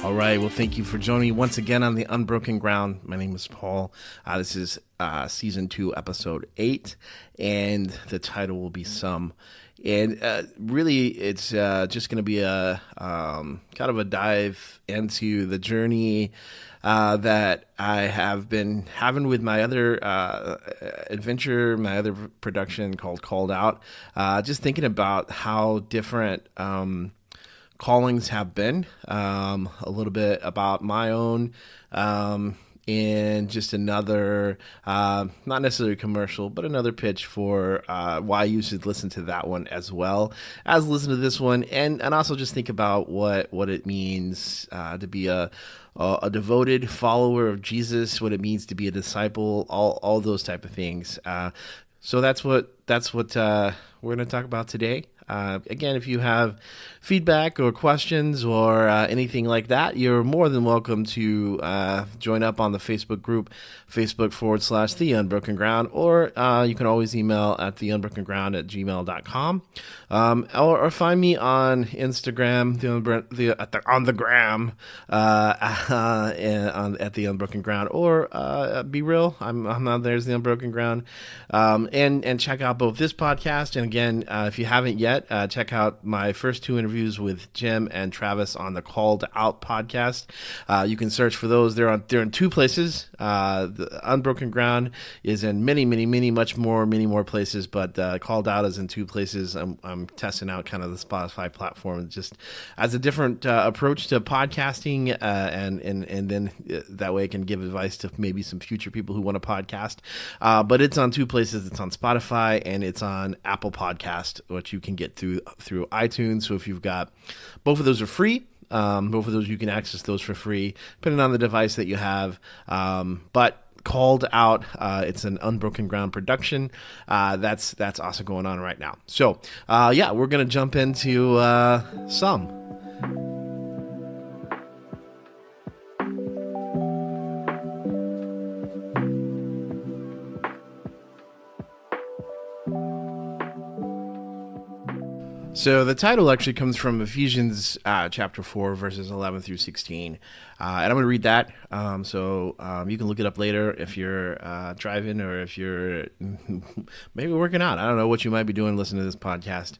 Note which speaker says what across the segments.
Speaker 1: All right. Well, thank you for joining me once again on the Unbroken Ground. My name is Paul. This is season 2, episode 8, and the title will be Some. And really, it's just going to be a kind of a dive into the journey that I have been having with my other adventure, my other production called Out. Just thinking about how different callings have been, a little bit about my own, and just another, not necessarily commercial, but another pitch for why you should listen to that one as well as listen to this one, and also just think about what it means to be a devoted follower of Jesus, what it means to be a disciple, all those type of things. So that's what we're going to talk about today. Again, if you have feedback or questions or anything like that, you're more than welcome to join up on the Facebook group, Facebook.com/The Unbroken Ground, or you can always email at theunbrokenground@gmail.com, or find me on Instagram, on the gram, at The Unbroken Ground, or be real, I'm on there's The Unbroken Ground, and check out both this podcast, and again, if you haven't yet, check out my first 2 interviews with Jim and Travis on the Called Out podcast. You can search for those. They're in 2 places. The Unbroken Ground is in many more places, but Called Out is in 2 places. I'm testing out kind of the Spotify platform just as a different approach to podcasting, and then that way I can give advice to maybe some future people who want to podcast. But it's on 2 places. It's on Spotify and it's on Apple Podcast, which you can get through iTunes. So if you've got both of those are free. Both of those you can access those for free, depending on the device that you have. But Called Out, it's an Unbroken Ground production. That's also going on right now. So we're gonna jump into Some. So the title actually comes from Ephesians chapter 4, verses 11 through 16. And I'm going to read that. So you can look it up later if you're driving or if you're maybe working out. I don't know what you might be doing listening to this podcast.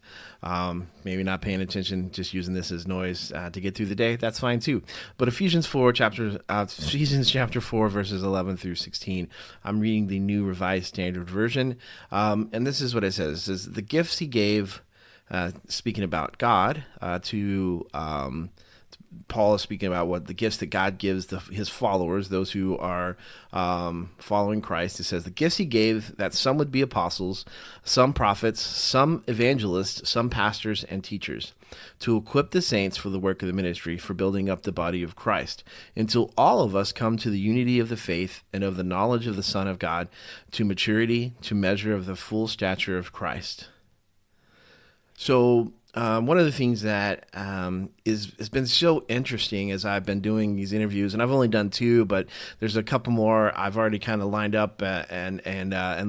Speaker 1: Maybe not paying attention, just using this as noise to get through the day. That's fine too. But Ephesians chapter 4, verses 11 through 16. I'm reading the New Revised Standard Version. And this is what it says. It says, the gifts he gave, speaking about God, Paul is speaking about what the gifts that God gives his followers, those who are following Christ. It says, the gifts he gave, that some would be apostles, some prophets, some evangelists, some pastors and teachers, to equip the saints for the work of the ministry, for building up the body of Christ, until all of us come to the unity of the faith and of the knowledge of the Son of God, to maturity, to measure of the full stature of Christ. So one of the things that has been so interesting as I've been doing these interviews, and I've only done 2, but there's a couple more I've already kind of lined up and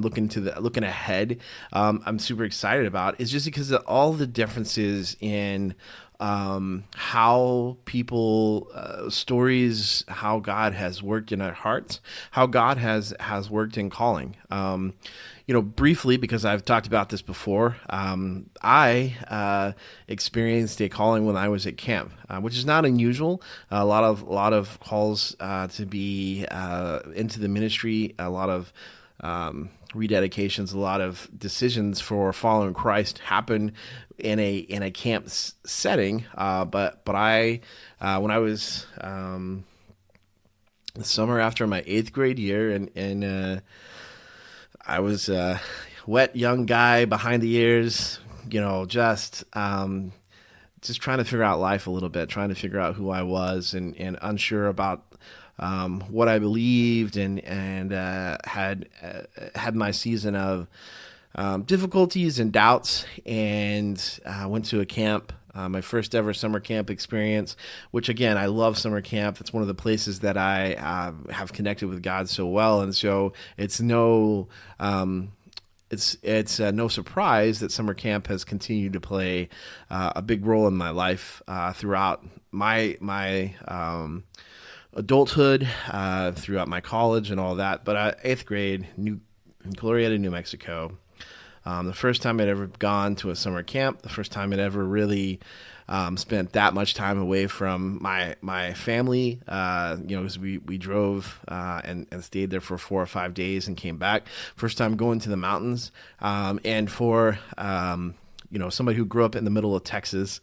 Speaker 1: looking ahead. I'm super excited about is just because of all the differences in how people stories, how God has worked in our hearts, how God has worked in calling. Briefly, because I've talked about this before, I experienced a calling when I was at camp, which is not unusual. A lot of calls to be into the ministry, a lot of rededications, a lot of decisions for following Christ happen in a camp setting. But I, when I was the summer after my 8th grade year, and I was a wet young guy behind the ears, just trying to figure out life a little bit, trying to figure out who I was, and unsure about what I believed, and had my season of difficulties and doubts, and went to a camp, my first ever summer camp experience, which again, I love summer camp. That's one of the places that I have connected with God so well. And so it's no it's no surprise that summer camp has continued to play a big role in my life throughout my adulthood, throughout my college and all that. But eighth grade, Glorieta, New Mexico. The first time I'd ever gone to a summer camp, the first time I'd ever really spent that much time away from my family, because we drove and stayed there for 4 or 5 days and came back. First time going to the mountains, and for somebody who grew up in the middle of Texas,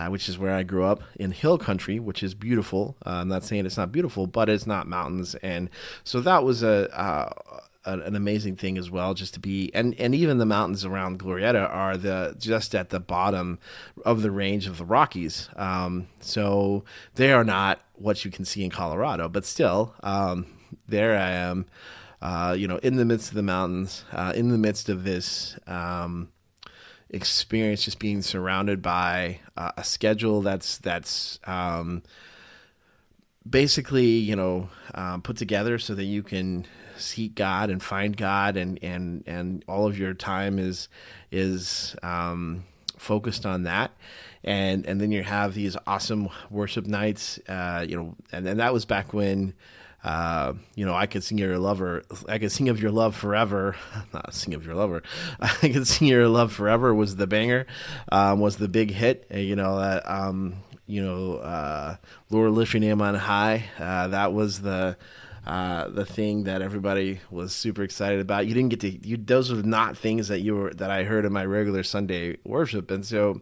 Speaker 1: which is where I grew up in hill country, which is beautiful. I'm not saying it's not beautiful, but it's not mountains, and so that was an amazing thing as well, just to be, and even the mountains around Glorieta are just at the bottom of the range of the Rockies. So they are not what you can see in Colorado, but still, there I am, in the midst of the mountains, in the midst of this experience, just being surrounded by a schedule that's basically, put together so that you can seek God and find God, and all of your time is focused on that, and then you have these awesome worship nights, and that was back when I could sing your lover. I could sing of your love forever. Not sing of your lover. I could sing your love forever was the banger, was the big hit. Lord, lift your name on high. That was the thing that everybody was super excited about. You didn't get to. Those were not things that I heard in my regular Sunday worship, and so.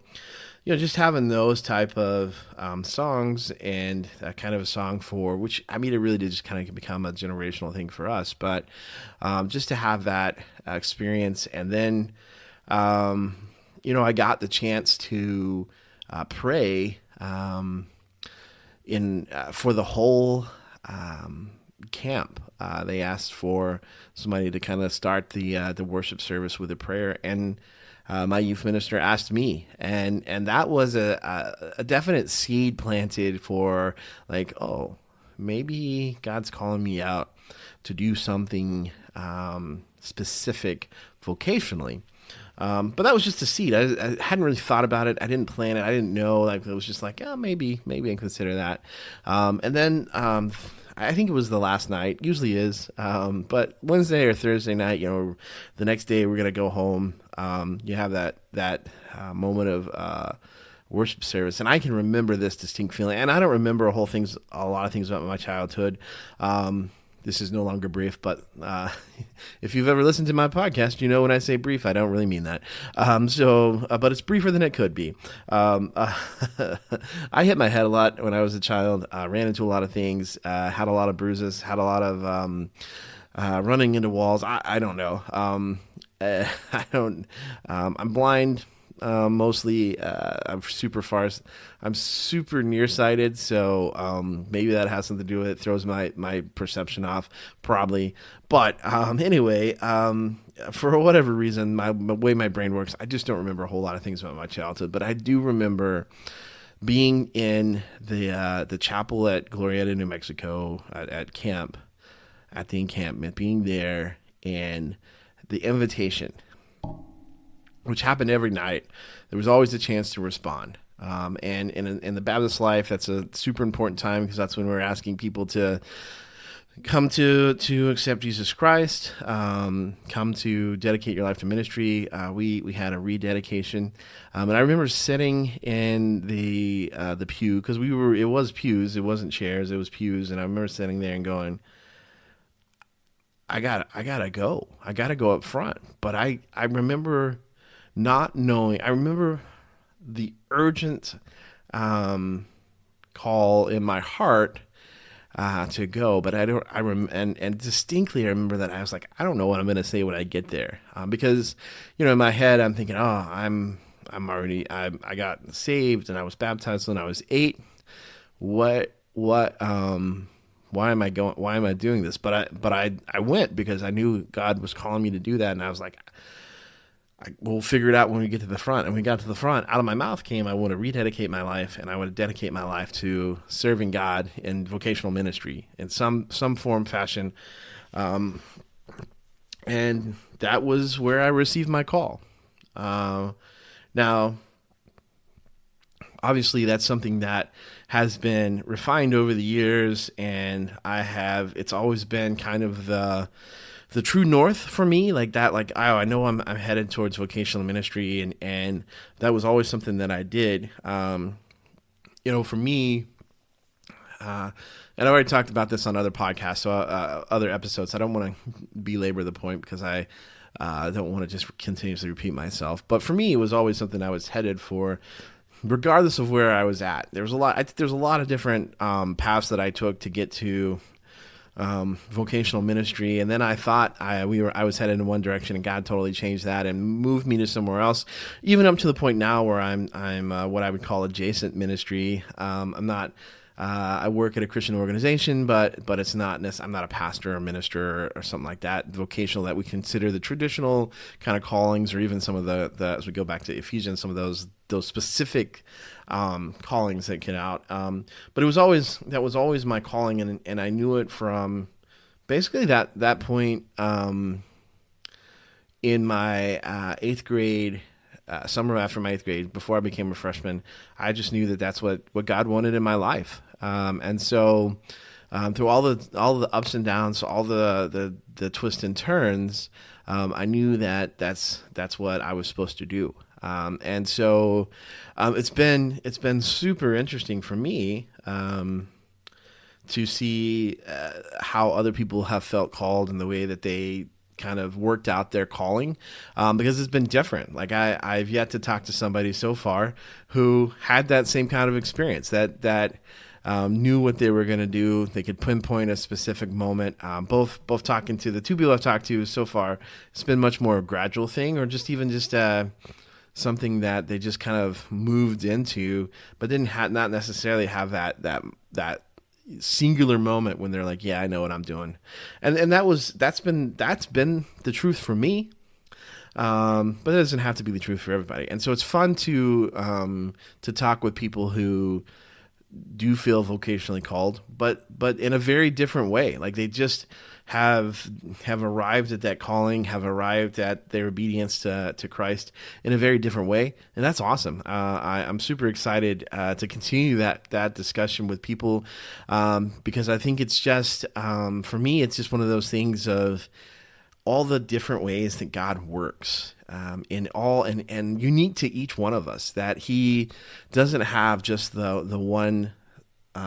Speaker 1: Just having those type of songs, and that kind of a song for which, it really did just kind of become a generational thing for us. But just to have that experience, and then I got the chance to pray for the whole camp. They asked for somebody to kind of start the worship service with a prayer, and my youth minister asked me, and that was a definite seed planted for maybe God's calling me out to do something specific vocationally. But that was just a seed. I hadn't really thought about it. I didn't plan it. I didn't know. It was just maybe I can consider that. And then I think it was the last night. Usually is. But Wednesday or Thursday night, the next day we're gonna go home. You have that moment of worship service, and I can remember this distinct feeling. And I don't remember a lot of things about my childhood. This is no longer brief, but if you've ever listened to my podcast, when I say brief, I don't really mean that. But it's briefer than it could be. I hit my head a lot when I was a child, ran into a lot of things, had a lot of bruises, had a lot of running into walls. I don't know. I'm blind. Mostly, I'm super nearsighted, so maybe that has something to do with it. Throws my perception off, probably. But anyway, for whatever reason, the way my brain works, I just don't remember a whole lot of things about my childhood. But I do remember being in the chapel at Glorieta, New Mexico, at camp, at the encampment, being there, and the invitation, which happened every night. There was always a chance to respond. And in the Baptist life, that's a super important time, because that's when we're asking people to come to accept Jesus Christ, come to dedicate your life to ministry. We had a rededication. And I remember sitting in the pew, because it was pews, it wasn't chairs, it was pews. And I remember sitting there and going, I gotta go up front. But I remember not knowing. I remember the urgent call in my heart to go, but and distinctly I remember that I was like, I don't know what I'm going to say when I get there, because in my head I'm thinking, I got saved and I was baptized when I was 8. Why am I going? Why am I doing this? But I went because I knew God was calling me to do that, and I was like, we'll figure it out when we get to the front. And when we got to the front, out of my mouth came, I want to rededicate my life, and I want to dedicate my life to serving God in vocational ministry in some form, fashion. And that was where I received my call. Now, obviously, that's something that has been refined over the years, and it's always been kind of the true north for me, like that. Like, I know I'm headed towards vocational ministry, and that was always something that I did. For me, and I already talked about this on other podcasts, so other episodes. I don't want to belabor the point because I don't want to just continuously repeat myself. But for me, it was always something I was headed for, regardless of where I was at. There's a lot of different paths that I took to get to vocational ministry, and then I thought I was headed in one direction, and God totally changed that and moved me to somewhere else. Even up to the point now where I'm what I would call adjacent ministry. I'm not. I work at a Christian organization, but it's not. I'm not a pastor or minister or something like that. Vocational, that we consider the traditional kind of callings, or even some of the as we go back to Ephesians, some of those specific callings that get out. But that was always my calling, and I knew it from basically that point in my eighth grade. Summer after my eighth grade, before I became a freshman, I just knew that that's what God wanted in my life. And so through all the ups and downs, all the twists and turns, I knew that that's what I was supposed to do. And so it's been super interesting for me to see how other people have felt called and the way that they kind of worked out their calling, because it's been different. Like I've yet to talk to somebody so far who had that same kind of experience, that knew what they were going to do. They could pinpoint a specific moment. Both talking to the two people I've talked to so far, it's been much more a gradual thing, or just something that they just kind of moved into, but didn't not necessarily have that singular moment when they're like, yeah, I know what I'm doing. And that's been the truth for me. But it doesn't have to be the truth for everybody. And so it's fun to talk with people who do feel vocationally called, but in a very different way. Like they just have arrived at that calling, have arrived at their obedience to Christ in a very different way. And that's awesome. I'm super excited to continue that discussion with people, because I think it's just, for me, it's just one of those things of all the different ways that God works, and unique to each one of us, that he doesn't have just the one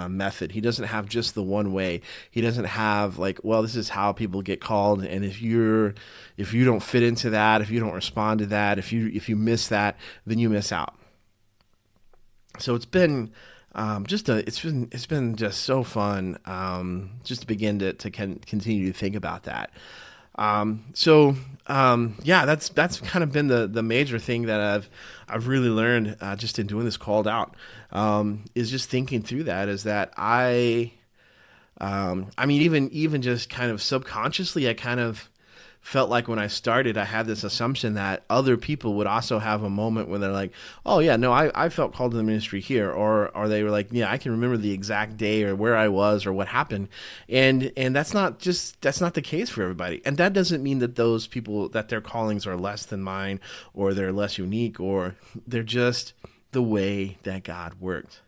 Speaker 1: method. He doesn't have just the one way. He doesn't have like, well, this is how people get called, and if you don't fit into that, if you don't respond to that, if you miss that, then you miss out. So it's been it's been just so fun, just to begin to continue to think about that. Yeah, that's kind of been the major thing that I've really learned, just in doing this called out, is just thinking through that, is that I mean, even just kind of subconsciously, I kind of felt like when I started, I had this assumption that other people would also have a moment when they're like, oh yeah, no, I felt called to the ministry here, or they were like, yeah, I can remember the exact day or where I was or what happened, and that's not the case for everybody. And that doesn't mean that those people, that their callings are less than mine, or they're less unique, or they're just the way that God worked.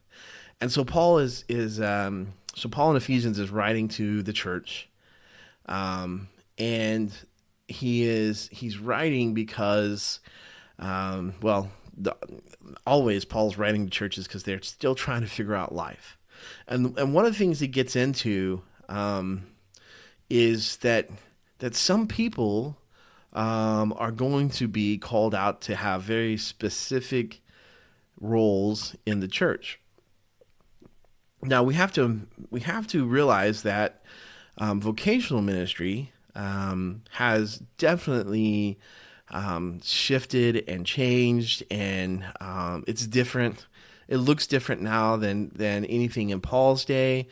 Speaker 1: And so Paul in Ephesians is writing to the church, and he's writing because, always Paul's writing to churches because they're still trying to figure out life, and one of the things he gets into is that some people are going to be called out to have very specific roles in the church. Now we have to realize that vocational ministry has definitely shifted and changed, and it's different. It looks different now than anything in Paul's day.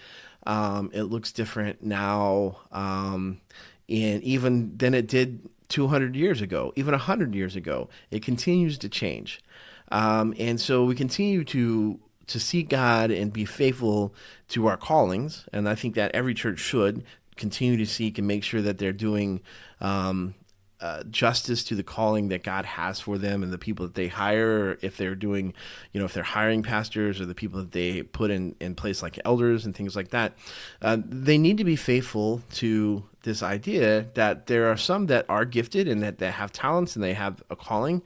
Speaker 1: It looks different now, and even than it did 200 years ago, even 100 years ago. It continues to change, and so we continue to seek God and be faithful to our callings, and I think that every church should continue to seek and make sure that they're doing justice to the calling that God has for them and the people that they hire, or if they're doing, if they're hiring pastors or the people that they put in place like elders and things like that. They need to be faithful to this idea that there are some that are gifted and that they have talents and they have a calling,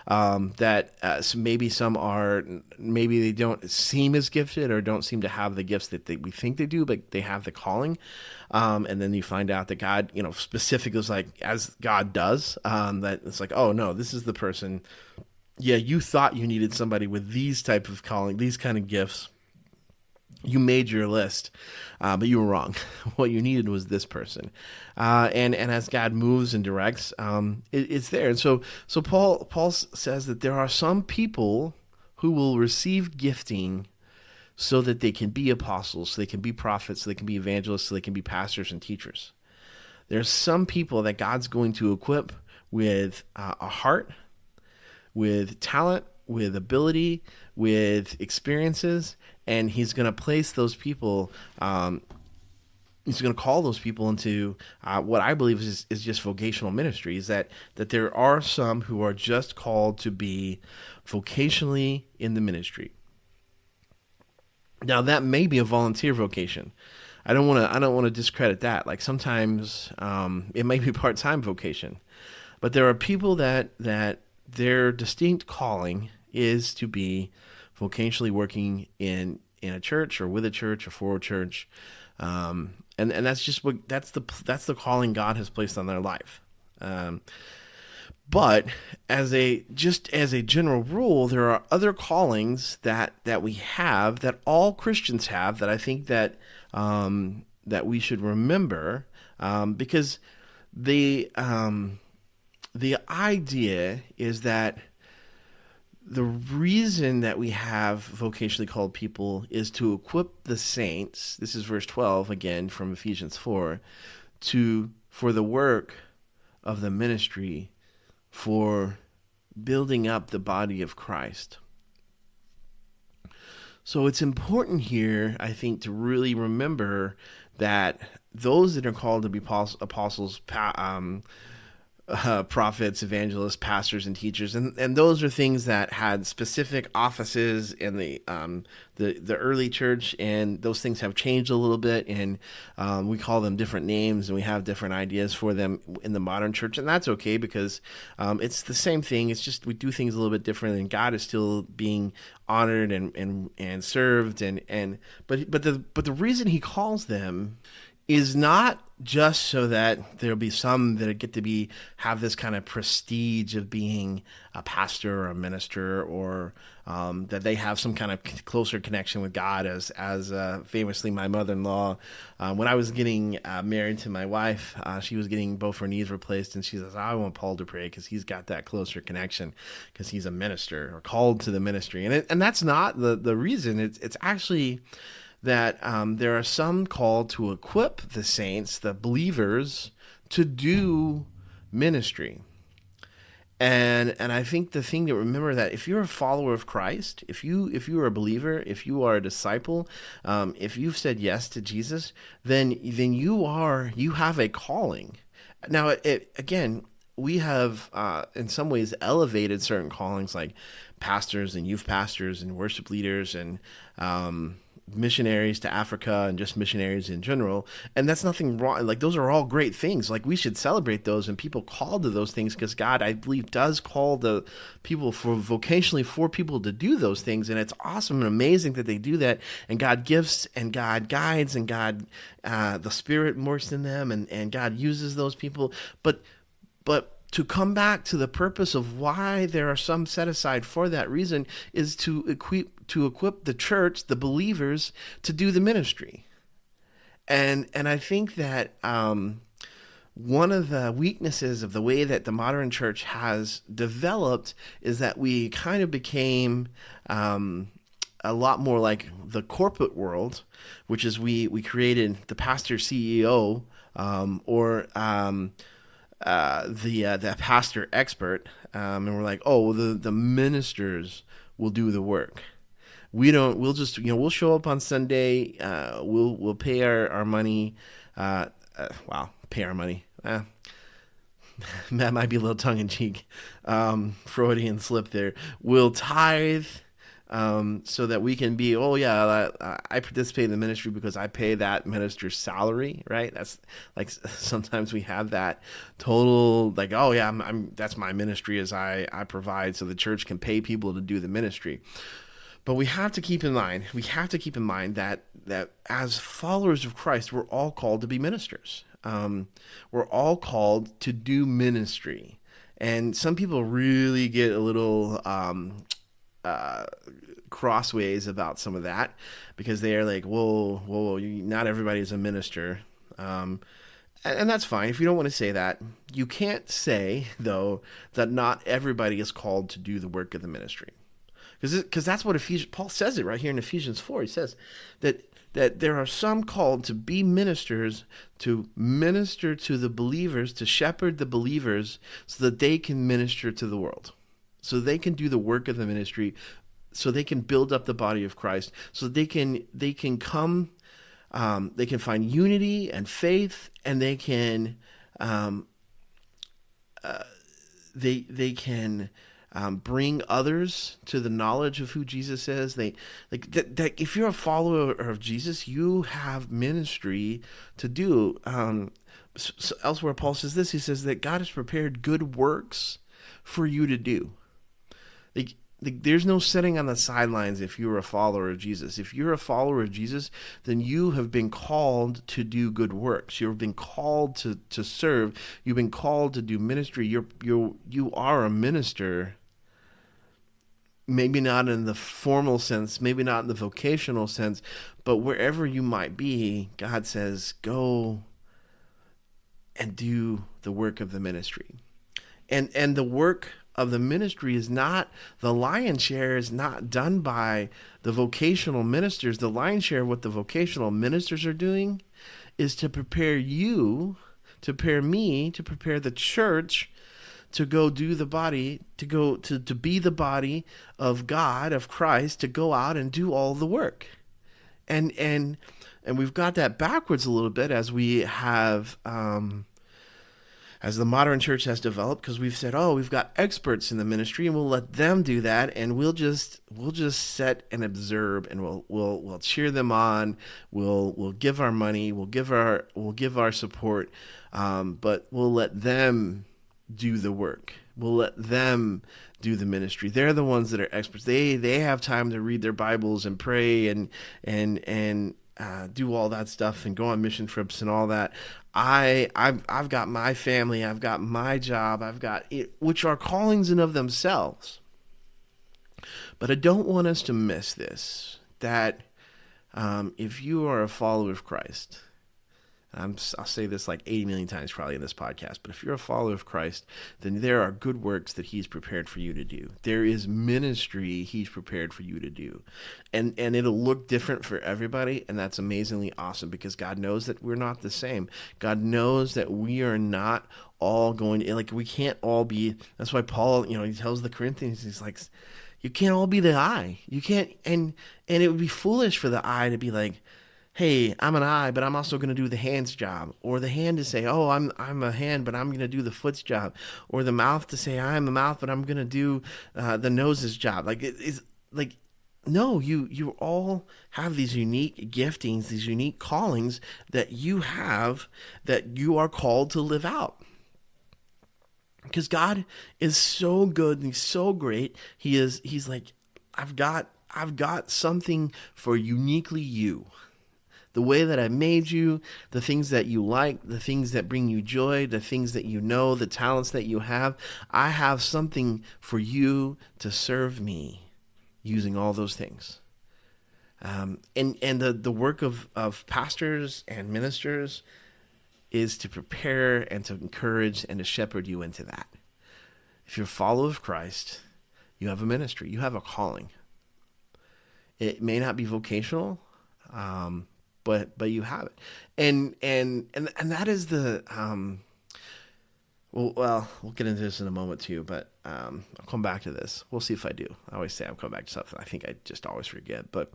Speaker 1: that maybe some are, maybe they don't seem as gifted or don't seem to have the gifts that we think they do, but they have the calling. And then you find out that God, specifically is like, as God does, that it's like, oh no, this is the person. Yeah, you thought you needed somebody with these type of calling, these kind of gifts. You made your list, but you were wrong. What you needed was this person, and as God moves and directs, it's there. And so Paul says that there are some people who will receive gifting so that they can be apostles, so they can be prophets, so they can be evangelists, so they can be pastors and teachers. There's some people that God's going to equip with a heart, with talent, with ability, with experiences, and he's going to place those people, he's going to call those people into what I believe is just vocational ministry, is that there are some who are just called to be vocationally in the ministry. Now, that may be a volunteer vocation. I don't want to discredit that. Like sometimes it may be part-time vocation, but there are people that their distinct calling is to be vocationally working in a church or with a church or for a church, and that's just that's the calling God has placed on their life. But as a general rule, there are other callings that we have, that all Christians have, that I think that we should remember, because the idea is that the reason that we have vocationally called people is to equip the saints. This is verse 12 again from Ephesians 4, for the work of the ministry, for building up the body of Christ. So it's important here, I think, to really remember that those that are called to be apostles, prophets, evangelists, pastors, and teachers, and those are things that had specific offices in the early church, and those things have changed a little bit, and we call them different names, and we have different ideas for them in the modern church, and that's okay, because it's the same thing. It's just we do things a little bit different, and God is still being honored and served, but the reason He calls them is not just so that there'll be some that get to have this kind of prestige of being a pastor or a minister, or that they have some kind of closer connection with God, as famously my mother-in-law, when I was getting married to my wife, she was getting both her knees replaced, and she says, I want Paul to pray because he's got that closer connection because he's a minister or called to the ministry. And that's not the reason. It's actually that there are some called to equip the saints, the believers, to do ministry. And I think the thing to remember, that if you're a follower of Christ, if you are a believer, if you are a disciple, if you've said yes to Jesus, then you have a calling. Now, again, we have in some ways elevated certain callings like pastors and youth pastors and worship leaders and missionaries to Africa and just missionaries in general. And that's nothing wrong. Like, those are all great things. Like, we should celebrate those and people called to those things, because God, I believe, does call the people vocationally for people to do those things. And it's awesome and amazing that they do that. And God gives and God guides and God, the Spirit works in them, and God uses those people. But to come back to the purpose of why there are some set aside for that reason is to equip the church, the believers, to do the ministry. And I think that one of the weaknesses of the way that the modern church has developed is that we kind of became a lot more like the corporate world, which is we created the pastor CEO, or the pastor expert, and we're like, oh, well, the ministers will do the work. We'll just, we'll show up on Sunday, we'll pay our money, pay our money. that might be a little tongue in cheek, Freudian slip there. Will tithe, so that we can be, oh yeah, I participate in the ministry because I pay that minister's salary, right? That's like sometimes we have that total like, oh yeah, that's my ministry as I provide so the church can pay people to do the ministry. But we have to keep in mind that as followers of Christ, we're all called to be ministers. We're all called to do ministry. And some people really get a little crossways about some of that because they are like, whoa, not everybody is a minister. And that's fine. If you don't want to say that, you can't say, though, that not everybody is called to do the work of the ministry. Because that's what Paul says it right here in Ephesians 4. He says that there are some called to be ministers, to minister to the believers, to shepherd the believers so that they can minister to the world. So they can do the work of the ministry, so they can build up the body of Christ, so they can come, they can find unity and faith, and they can they can bring others to the knowledge of who Jesus is. They like that if you're a follower of Jesus, you have ministry to do. So elsewhere, Paul says this. He says that God has prepared good works for you to do. There's no sitting on the sidelines if you're a follower of Jesus. If you're a follower of Jesus, then you have been called to do good works. You've been called to serve. You've been called to do ministry. You are a minister. Maybe not in the formal sense, maybe not in the vocational sense, but wherever you might be, God says, go and do the work of the ministry. And the work of the ministry is not, the lion's share is not done by the vocational ministers. The lion's share of what the vocational ministers are doing is to prepare you, to prepare me, to prepare the church to go do the body, to go to be the body of God, of Christ, to go out and do all the work. And we've got that backwards a little bit as we have, as the modern church has developed, because we've said, oh, we've got experts in the ministry and we'll let them do that, and we'll just sit and observe, and we'll cheer them on, we'll give our money, we'll give our support, but we'll let them do the work. We'll let them do the ministry. They're the ones that are experts. They have time to read their Bibles and pray and do all that stuff and go on mission trips and all that. I've got my family. I've got my job. I've got it, which are callings in of themselves. But I don't want us to miss this, that if you are a follower of Christ, I'll say this like 80 million times probably in this podcast, but if you're a follower of Christ, then there are good works that he's prepared for you to do. There is ministry he's prepared for you to do. And it'll look different for everybody, and that's amazingly awesome because God knows that we're not the same. God knows that we are not all going to, like, we can't all be, that's why Paul, he tells the Corinthians, he's like, you can't all be the eye. You can't, and it would be foolish for the eye to be like, hey, I'm an eye, but I'm also going to do the hand's job. Or the hand to say, oh, I'm a hand, but I'm going to do the foot's job. Or the mouth to say, I'm a mouth, but I'm going to do the nose's job. Like, it's like, no, you all have these unique giftings, these unique callings that you have, that you are called to live out. Because God is so good and he's so great. He's like, I've got something for uniquely you. The way that I made you, the things that you like, the things that bring you joy, the things that you know, the talents that you have, I have something for you to serve me using all those things. And the work of pastors and ministers is to prepare and to encourage and to shepherd you into that. If you're a follower of Christ, you have a ministry, you have a calling. It may not be vocational, but you have it, and that is the well, we'll get into this in a moment too, but I'll come back to this. We'll see if I do. I always say I'll come back to something. I think I just always forget, but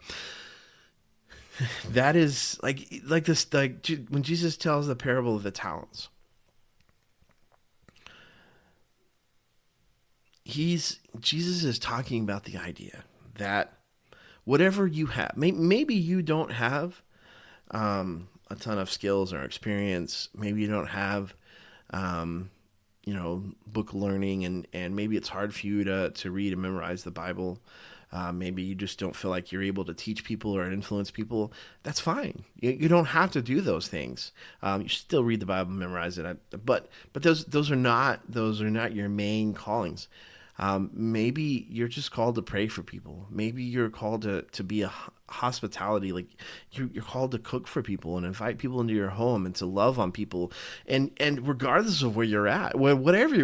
Speaker 1: that is like this, like when Jesus tells the parable of the talents. Jesus is talking about the idea that whatever you have, maybe you don't have a ton of skills or experience. Maybe you don't have, um, book learning, and maybe it's hard for you to read and memorize the Bible. Maybe you just don't feel like you're able to teach people or influence people. That's fine. You don't have to do those things. You should still read the Bible, memorize it. But those are not your main callings. Maybe you're just called to pray for people. Maybe you're called to be a hospitality, like you're called to cook for people and invite people into your home and to love on people. And regardless of where you're at, whatever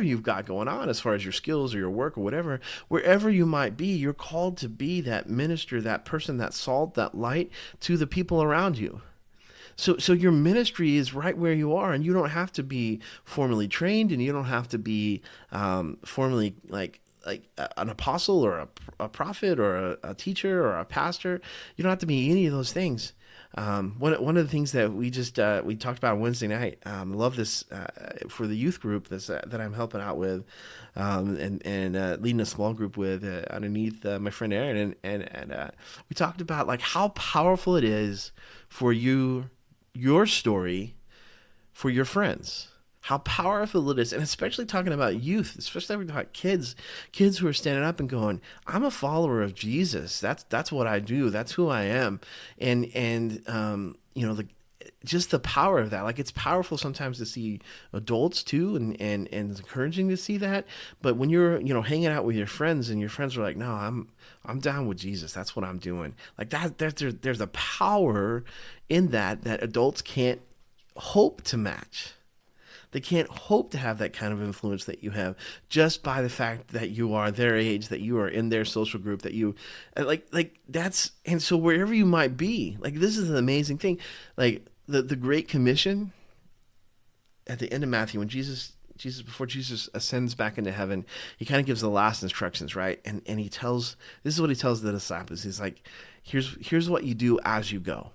Speaker 1: you've got going on as far as your skills or your work or whatever, wherever you might be, you're called to be that minister, that person, that salt, that light to the people around you. So your ministry is right where you are, and you don't have to be formally trained, and you don't have to be formally like an apostle or a prophet or a teacher or a pastor. You don't have to be any of those things. One of the things that we talked about on Wednesday night. I love this for the youth group that I'm helping out with, and leading a small group with underneath my friend Aaron, and we talked about like how powerful it is for your story for your friends. How powerful it is, and especially talking about youth, especially talking about kids who are standing up and going, "I'm a follower of Jesus. That's what I do. That's who I am." And just the power of that. Like it's powerful sometimes to see adults too, and it's encouraging to see that. But when you're hanging out with your friends and your friends are like, "No, I'm down with Jesus. That's what I'm doing." Like that. There's a power in that adults can't hope to match. They can't hope to have that kind of influence that you have just by the fact that you are their age, that you are in their social group, that you like that's. And so wherever you might be, like this is an amazing thing. Like the Great Commission at the end of Matthew, when Jesus before Jesus ascends back into heaven, he kind of gives the last instructions, right? And this is what he tells the disciples. He's like, here's what you do as you go.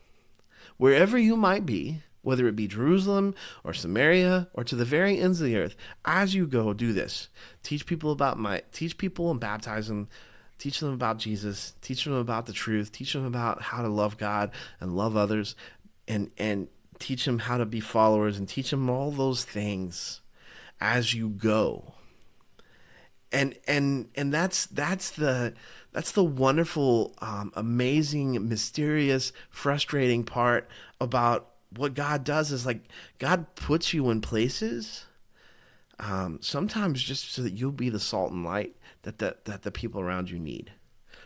Speaker 1: Wherever you might be, whether it be Jerusalem or Samaria or to the very ends of the earth, as you go, do this. Teach people and baptize them. Teach them about Jesus. Teach them about the truth. Teach them about how to love God and love others, and teach them how to be followers, and teach them all those things as you go. And that's the wonderful, amazing, mysterious, frustrating part about what God does is like God puts you in places, sometimes just so that you'll be the salt and light that the people around you need.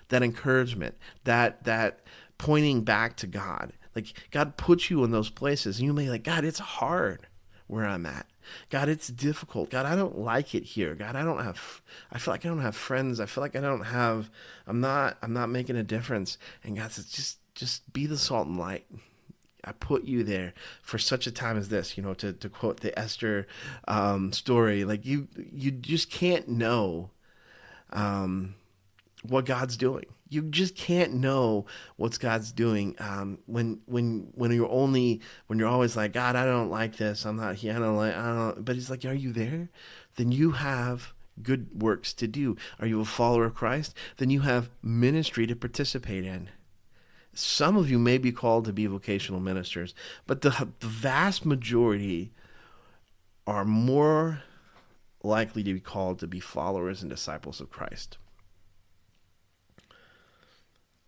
Speaker 1: That encouragement, that pointing back to God. Like God puts you in those places, and you may be like, God, it's hard where I'm at. God, it's difficult. God, I don't like it here. God, I feel like I don't have friends. I feel like I'm not making a difference. And God says, just be the salt and light. I put you there for such a time as this, to quote the Esther story. Like you just can't know what God's doing. You just can't know what God's doing when you're always like, God, I don't like this. I'm not here. I don't. But He's like, are you there? Then you have good works to do. Are you a follower of Christ? Then you have ministry to participate in. Some of you may be called to be vocational ministers, but the vast majority are more likely to be called to be followers and disciples of Christ.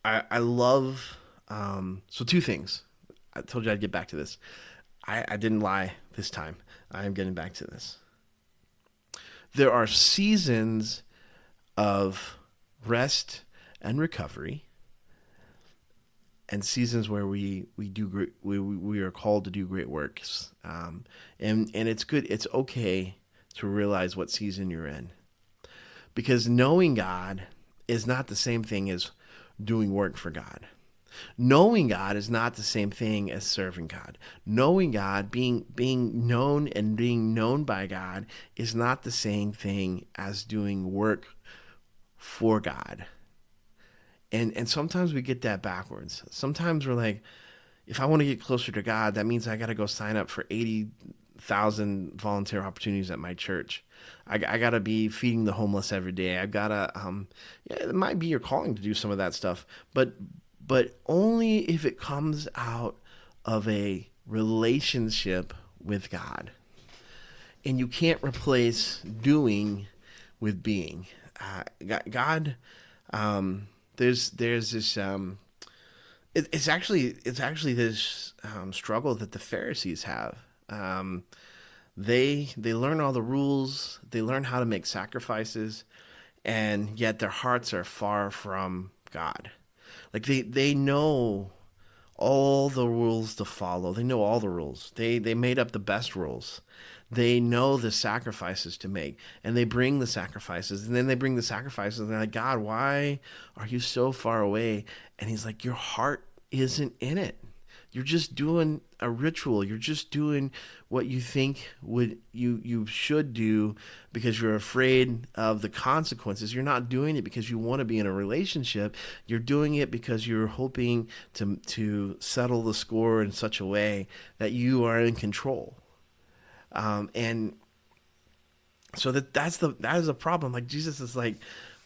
Speaker 1: I love, so two things. I told you I'd get back to this. I didn't lie this time. I am getting back to this. There are seasons of rest and recovery, and seasons where we are called to do great works, and it's good. It's okay to realize what season you're in, because knowing God is not the same thing as doing work for God. Knowing God is not the same thing as serving God. Knowing God, being known and being known by God, is not the same thing as doing work for God. And sometimes we get that backwards. Sometimes we're like, if I want to get closer to God, that means I got to go sign up for 80 1,000 volunteer opportunities at my church. I gotta be feeding the homeless every day. I've gotta, yeah, it might be your calling to do some of that stuff, but only if it comes out of a relationship with God. And you can't replace doing with being. God, there's this. It's actually this struggle that the Pharisees have. They learn all the rules. They learn how to make sacrifices, and yet their hearts are far from God. Like they know all the rules to follow. They know all the rules. They made up the best rules. They know the sacrifices to make, and they bring the sacrifices, and then they bring the sacrifices, and they're like, God, why are you so far away? And he's like, your heart isn't in it. You're just doing a ritual. You're just doing what you think you should do because you're afraid of the consequences. You're not doing it because you want to be in a relationship. You're doing it because you're hoping to settle the score in such a way that you are in control. And so that is a problem. Like Jesus is like,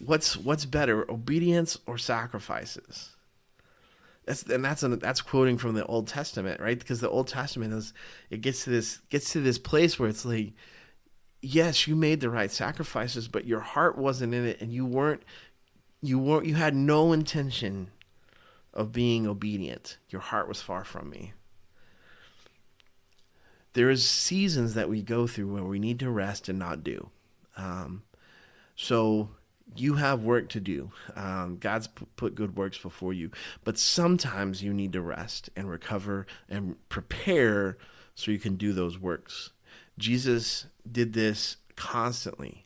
Speaker 1: what's better, obedience or sacrifices? That's quoting from the Old Testament, right? Because the Old Testament gets to this place where it's like, yes, you made the right sacrifices, but your heart wasn't in it, and you had no intention of being obedient. Your heart was far from me. There is seasons that we go through where we need to rest and not do. So you have work to do. God's put good works before you. But sometimes you need to rest and recover and prepare so you can do those works. Jesus did this constantly.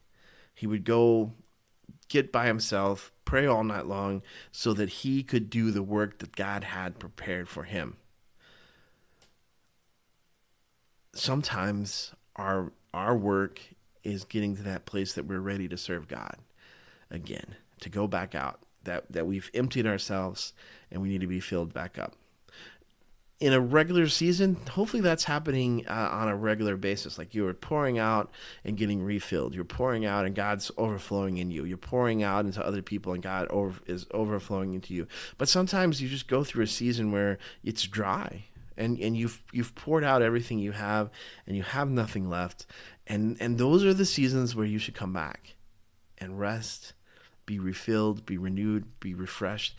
Speaker 1: He would go get by himself, pray all night long so that he could do the work that God had prepared for him. Sometimes our work is getting to that place that we're ready to serve God again, to go back out, that we've emptied ourselves and we need to be filled back up. In a regular season, hopefully that's happening on a regular basis. Like you are pouring out and getting refilled. You're pouring out and God's overflowing in you. You're pouring out into other people and God is overflowing into you. But sometimes you just go through a season where it's dry. And you've poured out everything you have, and you have nothing left, and those are the seasons where you should come back and rest, be refilled, be renewed, be refreshed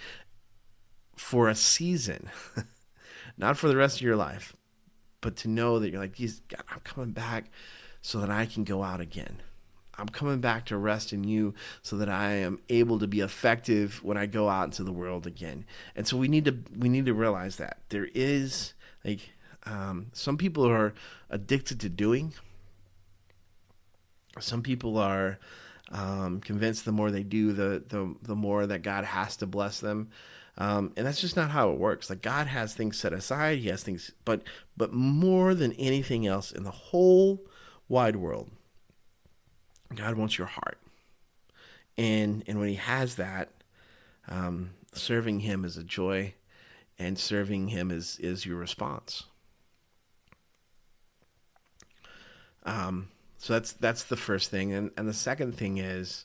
Speaker 1: for a season, not for the rest of your life, but to know that you're like, God, I'm coming back so that I can go out again. I'm coming back to rest in you so that I am able to be effective when I go out into the world again. And so we need to realize that there is some people are addicted to doing. Some people are convinced the more they do, the more that God has to bless them. And that's just not how it works. Like God has things set aside. He has things, but more than anything else in the whole wide world, God wants your heart. And when he has that, serving him is a joy, and serving him is your response. So that's the first thing. And the second thing is,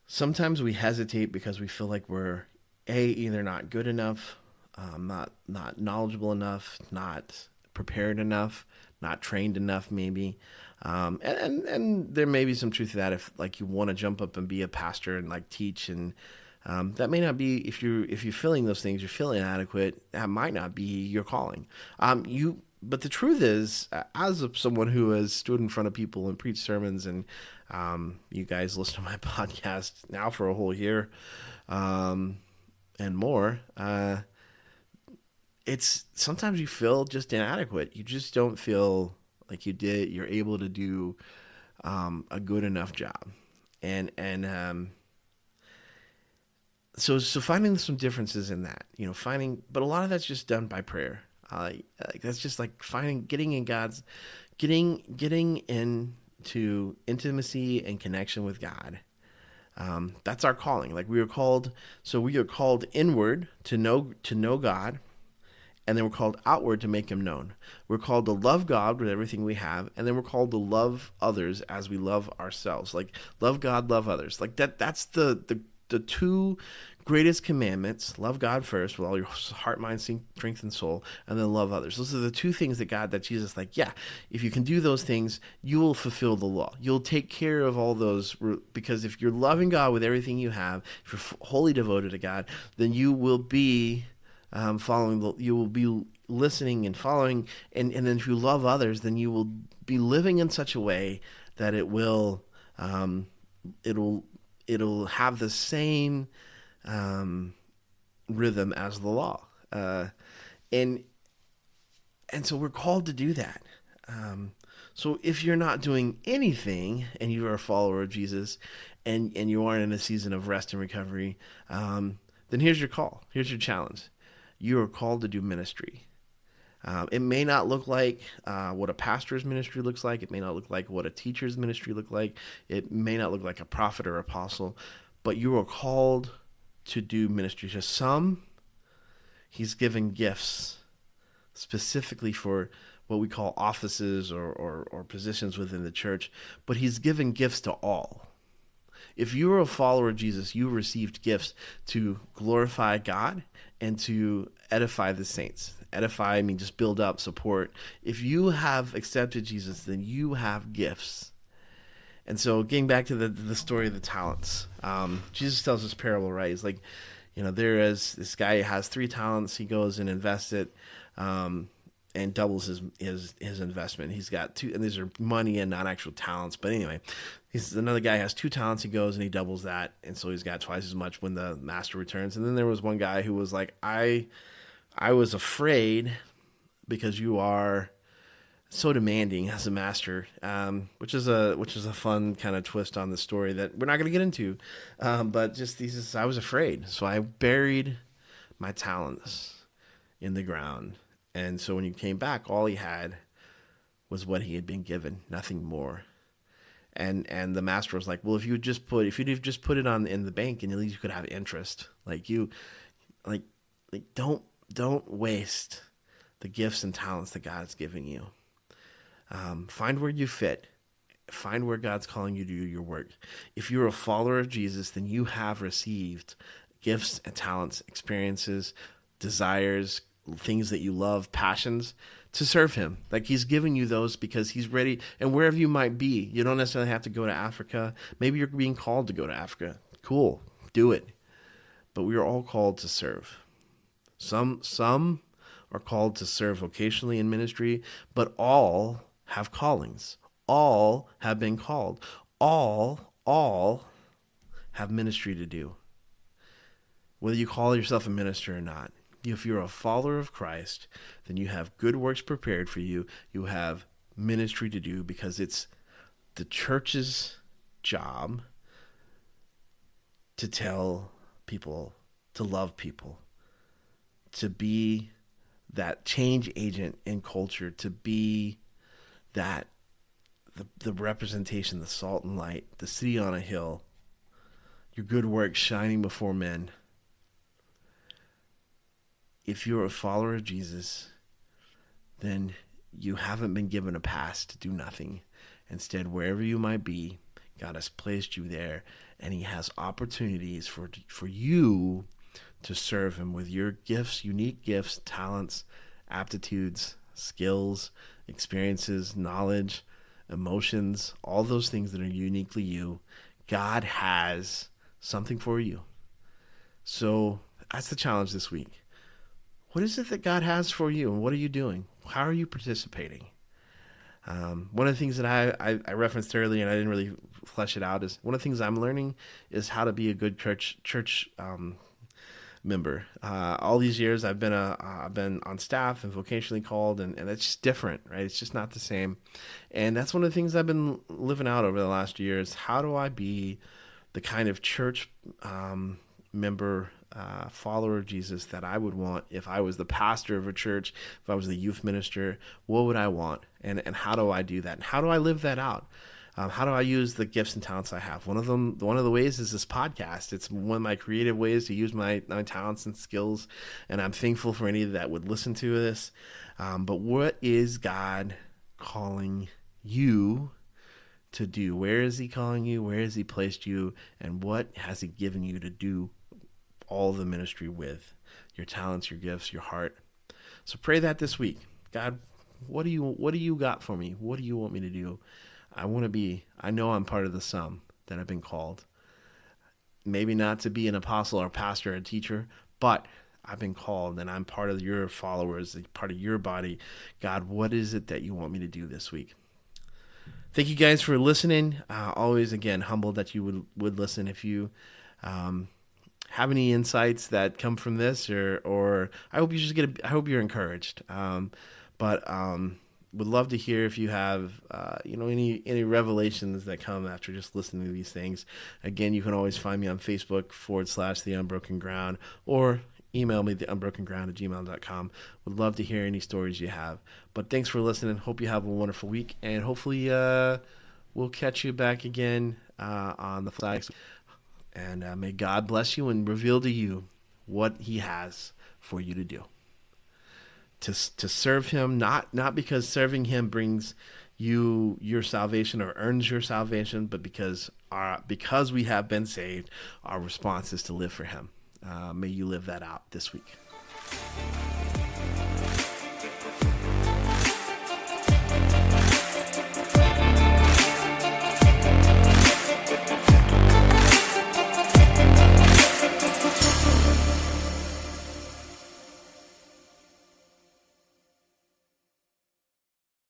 Speaker 1: sometimes we hesitate because we feel like we're either not good enough, not knowledgeable enough, not prepared enough, not trained enough, maybe. And there may be some truth to that if like you want to jump up and be a pastor and like teach, and that may not be, if you're feeling those things, you're feeling inadequate, that might not be your calling. But the truth is, as someone who has stood in front of people and preached sermons, and you guys listen to my podcast now for a whole year, and more, it's sometimes you feel just inadequate. You just don't feel like you're able to do a good enough job. So finding some differences in that, but a lot of that's just done by prayer. That's just like getting into intimacy and connection with God. That's our calling. Like we are called inward to know God, and then we're called outward to make him known. We're called to love God with everything we have, and then we're called to love others as we love ourselves. Like, love God, love others. Like that's the two greatest commandments. Love God first with all your heart, mind, strength, and soul, and then love others. Those are the two things that Jesus, like, yeah, if you can do those things, you will fulfill the law. You'll take care of all those, because if you're loving God with everything you have, if you're wholly devoted to God, then you will be you will be listening and following, and then if you love others, then you will be living in such a way that it'll have the same rhythm as the law, and so we're called to do that. So if you're not doing anything and you are a follower of Jesus, and you aren't in a season of rest and recovery, then here's your call. Here's your challenge. You are called to do ministry. It may not look like what a pastor's ministry looks like. It may not look like what a teacher's ministry looks like. It may not look like a prophet or apostle, but you are called to do ministry. To some, he's given gifts specifically for what we call offices or positions within the church, but he's given gifts to all. If you are a follower of Jesus, you received gifts to glorify God and to edify the saints. Edify, I mean just build up, support. If you have accepted Jesus, then you have gifts. And so getting back to the story of the talents, Jesus tells this parable, right? He's like, there is this guy who has 3 talents. He goes and invests it and doubles his investment. He's got 2, and these are money and not actual talents. But anyway, another guy has 2 talents. He goes and he doubles that. And so he's got twice as much when the master returns. And then there was one guy who was like, I was afraid because you are so demanding as a master, which is a fun kind of twist on the story that we're not going to get into. But just I was afraid, so I buried my talents in the ground. And so when he came back, all he had was what he had been given, nothing more. And the master was like, well, if you'd just put it in the bank, and at least you could have interest. Don't waste the gifts and talents that God's given you. Find where you fit. Find where God's calling you to do your work. If you're a follower of Jesus, then you have received gifts and talents, experiences, desires, things that you love, passions to serve him. Like, he's given you those because he's ready. And wherever you might be, you don't necessarily have to go to Africa. Maybe you're being called to go to Africa. Cool. Do it. But we are all called to serve. Some are called to serve vocationally in ministry, but all have callings. All have been called. All have ministry to do. Whether you call yourself a minister or not, if you're a follower of Christ, then you have good works prepared for you. You have ministry to do, because it's the church's job to tell people, to love people, to be that change agent in culture, to be that the representation, the salt and light, the city on a hill, your good works shining before men. If you're a follower of Jesus, then you haven't been given a pass to do nothing. Instead, wherever you might be, God has placed you there, and he has opportunities for you to serve him with your gifts, unique gifts, talents, aptitudes, skills, experiences, knowledge, emotions, all those things that are uniquely you. God has something for you. So that's the challenge this week. What is it that God has for you, and what are you doing? How are you participating? One of the things that I referenced earlier, and I didn't really flesh it out, is one of the things I'm learning is how to be a good church member. All these years I've been on staff and vocationally called, and it's just different, right? It's just not the same. And that's one of the things I've been living out over the last year is, how do I be the kind of church member, follower of Jesus that I would want if I was the pastor of a church, if I was the youth minister? What would I want? And how do I do that? And how do I live that out? How do I use the gifts and talents I have? One of the ways is this podcast. It's one of my creative ways to use my talents and skills, and I'm thankful for any that would listen to this. But what is God calling you to do? Where is he calling you? Where has he placed you? And what has he given you to do all the ministry with? Your talents, your gifts, your heart. So pray that this week. God, what do you got for me? What do you want me to do? I know I'm part of the sum that I've been called. Maybe not to be an apostle or pastor or teacher, but I've been called and I'm part of your followers, part of your body. God, what is it that you want me to do this week? Thank you guys for listening. Always, again, humbled that you would listen. If you have any insights that come from this, or I hope you I hope you're encouraged. But would love to hear if you have any revelations that come after just listening to these things. Again, you can always find me on Facebook /The Unbroken Ground, or email me theunbrokenground@gmail.com. Would love to hear any stories you have. But thanks for listening. Hope you have a wonderful week, and hopefully we'll catch you back again on the flag. And may God bless you and reveal to you what he has for you to do. To serve him, not because serving him brings you your salvation or earns your salvation, but because we have been saved, our response is to live for him. May you live that out this week.